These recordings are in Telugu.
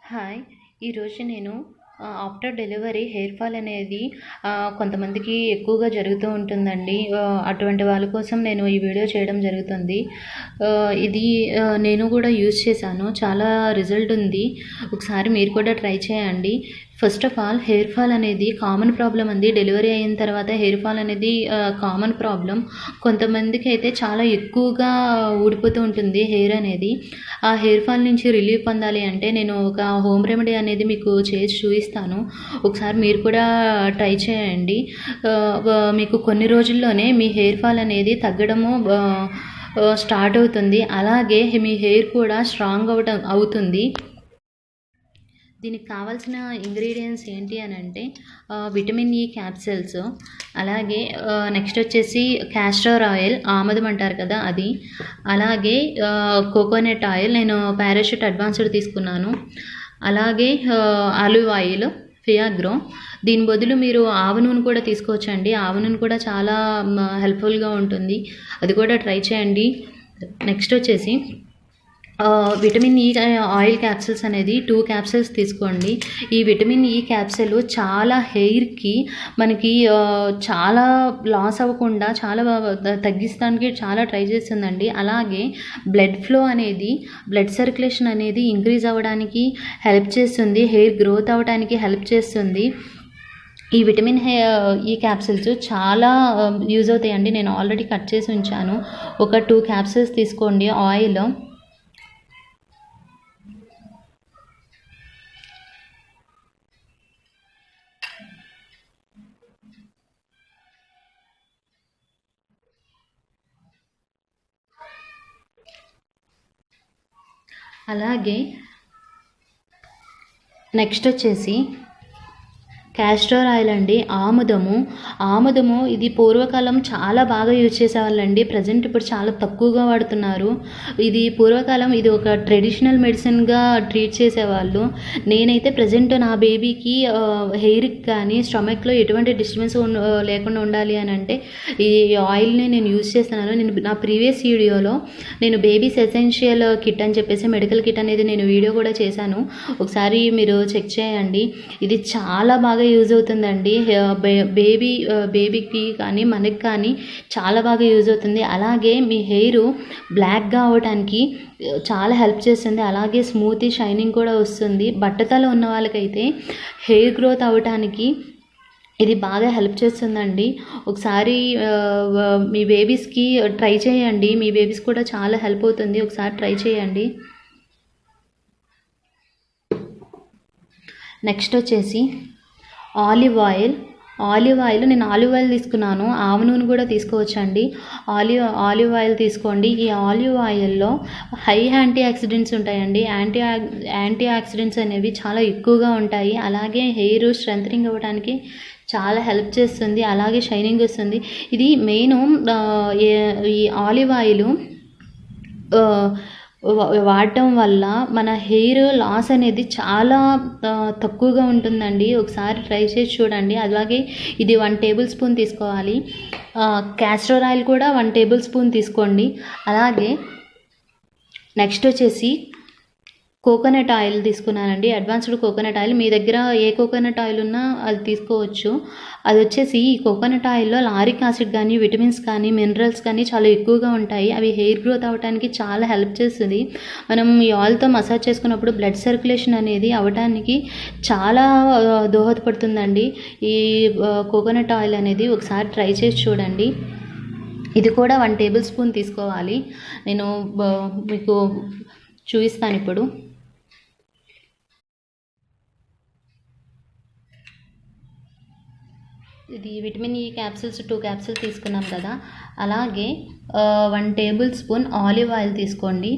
హాయ్! ఈరోజు నేను ఆఫ్టర్ డెలివరీ హెయిర్ ఫాల్ అనేది కొంతమందికి ఎక్కువగా జరుగుతూ ఉంటుందండి. అటువంటి వాళ్ళ కోసం నేను ఈ వీడియో చేయడం జరుగుతుంది. ఇది నేను కూడా యూజ్ చేశాను. చాలా రిజల్ట్ ఉంది. ఒకసారి మీరు కూడా ట్రై చేయండి. First of all hair fall అనేది కామన్ ప్రాబ్లమ్ అండి. డెలివరీ అయిన తర్వాత హెయిర్ ఫాల్ అనేది కామన్ ప్రాబ్లమ్. కొంతమందికి అయితే చాలా ఎక్కువగా ఊడిపోతూ ఉంటుంది హెయిర్ అనేది. ఆ హెయిర్ ఫాల్ నుంచి రిలీఫ్ పొందాలి అంటే నేను ఒక హోమ్ రెమెడీ అనేది మీకు చేసి చూపిస్తాను. ఒకసారి మీరు కూడా ట్రై చేయండి. మీకు కొన్ని రోజుల్లోనే మీ హెయిర్ ఫాల్ అనేది తగ్గడము స్టార్ట్ అవుతుంది. అలాగే మీ హెయిర్ కూడా స్ట్రాంగ్ అవుతుంది. దీనికి కావాల్సిన ఇంగ్రీడియంట్స్ ఏంటి అని అంటే విటమిన్ ఈ క్యాప్సిల్స్, అలాగే నెక్స్ట్ వచ్చేసి క్యాస్టర్ ఆయిల్, ఆముదం అంటారు కదా అది, అలాగే కోకోనట్ ఆయిల్, నేను పారాషూట్ అడ్వాన్స్డ్ తీసుకున్నాను, అలాగే ఆలివ్ ఆయిల్, ఫియాగ్రో. దీని బదులు మీరు ఆవ నూనె కూడా తీసుకోవచ్చండి. ఆవ నూనె కూడా చాలా హెల్ప్ఫుల్గా ఉంటుంది. అది కూడా ట్రై చేయండి. నెక్స్ట్ వచ్చేసి విటమిన్ ఈ ఆయిల్ క్యాప్సిల్స్ అనేది 2 క్యాప్సిల్స్ తీసుకోండి. ఈ విటమిన్ ఈ క్యాప్సిల్ చాలా హెయిర్కి మనకి చాలా లాస్ అవ్వకుండా చాలా తగ్గించడానికి చాలా ట్రై చేస్తుందండి. అలాగే బ్లడ్ సర్క్యులేషన్ అనేది ఇంక్రీజ్ అవ్వడానికి హెల్ప్ చేస్తుంది. హెయిర్ గ్రోత్ అవ్వడానికి హెల్ప్ చేస్తుంది. ఈ విటమిన్ ఈ క్యాప్సిల్స్ చాలా యూజ్ అవుతాయండి. నేను ఆల్రెడీ కట్ చేసి ఉంచాను. ఒక 2 క్యాప్సిల్స్ తీసుకోండి. ఆయిల్, అలాగే నెక్స్ట్ వచ్చేసి క్యాస్టర్ ఆయిల్ అండి. ఆముదము ఇది పూర్వకాలం చాలా బాగా యూజ్ చేసేవాళ్ళండి. ప్రజెంట్ ఇప్పుడు చాలా తక్కువగా వాడుతున్నారు. ఇది పూర్వకాలం ఇది ఒక ట్రెడిషనల్ మెడిసిన్గా ట్రీట్ చేసేవాళ్ళు. నేనైతే ప్రజెంట్ నా బేబీకి హెయిర్కి కానీ స్టమక్లో ఎటువంటి డిస్టర్బెన్స్ లేకుండా ఉండాలి అని అంటే ఈ ఆయిల్ని నేను యూజ్ చేస్తున్నాను. నేను నా ప్రీవియస్ వీడియోలో నేను బేబీస్ ఎసెన్షియల్ కిట్ అని చెప్పేసి మెడికల్ కిట్ అనేది నేను వీడియో కూడా చేశాను. ఒకసారి మీరు చెక్ చేయండి. ఇది చాలా బాగా యూజ్ అవుతుందండి. బేబీకి కానీ మనకి కానీ చాలా బాగా యూజ్ అవుతుంది. అలాగే మీ హెయిర్ బ్లాక్గా అవ్వడానికి చాలా హెల్ప్ చేస్తుంది. అలాగే స్మూత్ షైనింగ్ కూడా వస్తుంది. బట్టతల ఉన్న వాళ్ళకైతే హెయిర్ గ్రోత్ అవ్వడానికి ఇది బాగా హెల్ప్ చేస్తుందండి. ఒకసారి మీ బేబీస్కి ట్రై చేయండి. మీ బేబీస్ కూడా చాలా హెల్ప్ అవుతుంది. ఒకసారి ట్రై చేయండి. నెక్స్ట్ వచ్చేసి ఆలివ్ ఆయిల్ నేను ఆలివ్ ఆయిల్ తీసుకున్నాను. ఆవ నూనె కూడా తీసుకోవచ్చండి. ఆలివ్ ఆయిల్ తీసుకోండి. ఈ ఆలివ్ ఆయిల్లో హై యాంటీ ఆక్సిడెంట్స్ ఉంటాయండి. యాంటీ ఆక్సిడెంట్స్ అనేవి చాలా ఎక్కువగా ఉంటాయి. అలాగే హెయిర్ స్ట్రెంథనింగ్ అవ్వడానికి చాలా హెల్ప్ చేస్తుంది. అలాగే షైనింగ్ వస్తుంది. ఇది మెయిన్ ఈ ఆలివ్ ఆయిల్ వాడటం వల్ల మన హెయిర్ లాస్ అనేది చాలా తక్కువగా ఉంటుందండి. ఒకసారి ట్రై చేసి చూడండి. అలాగే ఇది 1 టేబుల్ స్పూన్ తీసుకోవాలి. క్యాస్టర్ ఆయిల్ కూడా 1 టేబుల్ స్పూన్ తీసుకోండి. అలాగే నెక్స్ట్ వచ్చేసి కోకోనట్ ఆయిల్ తీసుకున్నానండి. Advanced coconut oil. మీ దగ్గర ఏ కోకోనట్ ఆయిల్ ఉన్నా అది తీసుకోవచ్చు. అది వచ్చేసి ఈ కోకోనట్ ఆయిల్లో లారిక్ యాసిడ్ కానీ విటమిన్స్ కానీ మినరల్స్ కానీ చాలా ఎక్కువగా ఉంటాయి. అవి హెయిర్ గ్రోత్ అవ్వడానికి చాలా హెల్ప్ చేస్తుంది. మనం ఈ ఆయిల్తో మసాజ్ చేసుకున్నప్పుడు బ్లడ్ సర్క్యులేషన్ అనేది అవ్వడానికి చాలా దోహదపడుతుందండి ఈ కోకోనట్ ఆయిల్ అనేది. ఒకసారి ట్రై చేసి చూడండి. ఇది కూడా 1 టేబుల్ స్పూన్ తీసుకోవాలి. నేను మీకు చూపిస్తాను ఇప్పుడు. ఇది విటమిన్ ఈ క్యాప్సిల్స్ 2 క్యాప్సిల్స్ తీసుకున్నాం కదా. అలాగే 1 టేబుల్ స్పూన్ ఆలివ్ ఆయిల్ తీసుకోండి.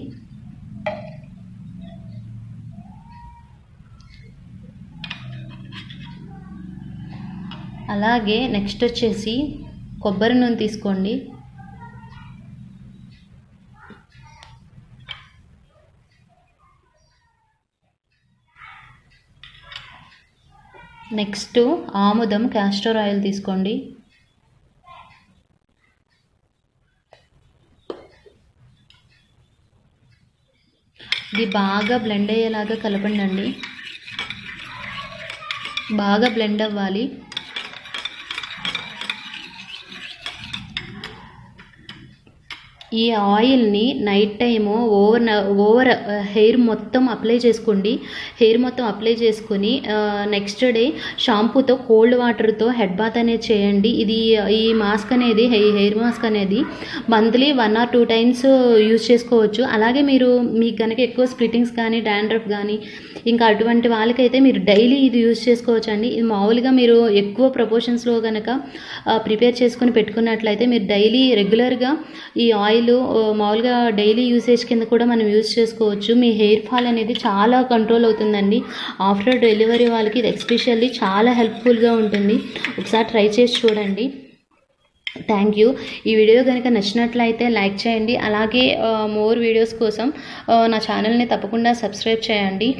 అలాగే నెక్స్ట్ వచ్చేసి కొబ్బరి నూనె తీసుకోండి. నెక్స్ట్ ఆముదం, క్యాస్టర్ ఆయిల్ తీసుకోండి. ఇది బాగా బ్లెండ్ అయ్యేలాగా కలపండి. బాగా బ్లెండ్ అవ్వాలి. ఈ ఆయిల్ని నైట్ టైము ఓవర్ హెయిర్ మొత్తం అప్లై చేసుకోండి. హెయిర్ మొత్తం అప్లై చేసుకొని నెక్స్ట్ డే షాంపూతో కోల్డ్ వాటర్తో హెడ్ బాత్ అనేది చేయండి. ఈ మాస్క్ అనేది హెయిర్ మాస్క్ అనేది మంత్లీ 1 or 2 times యూజ్ చేసుకోవచ్చు. అలాగే మీకు కనుక ఎక్కువ స్ప్లిట్టింగ్స్ కానీ డాండ్రఫ్ కానీ ఇంకా అటువంటి వాళ్ళకైతే మీరు డైలీ ఇది యూజ్ చేసుకోవచ్చు అండి. ఇది మామూలుగా మీరు ఎక్కువ ప్రపోర్షన్స్లో కనుక ప్రిపేర్ చేసుకొని పెట్టుకున్నట్లయితే మీరు డైలీ రెగ్యులర్గా ఈ ఆయిల్ మామూలుగా డైలీ యూసేజ్ కింద కూడా మనం యూజ్ చేసుకోవచ్చు. మీ హెయిర్ ఫాల్ అనేది చాలా కంట్రోల్ అవుతుందండి. ఆఫ్టర్ డెలివరీ వాళ్ళకి ఇది ఎస్పెషల్లీ చాలా హెల్ప్ఫుల్గా ఉంటుంది. ఒకసారి ట్రై చేసి చూడండి. Thank you. ఈ వీడియో కనుక నచ్చినట్లయితే లైక్ చేయండి. అలాగే మోర్ వీడియోస్ కోసం నా ఛానల్ని తప్పకుండా సబ్స్క్రైబ్ చేయండి.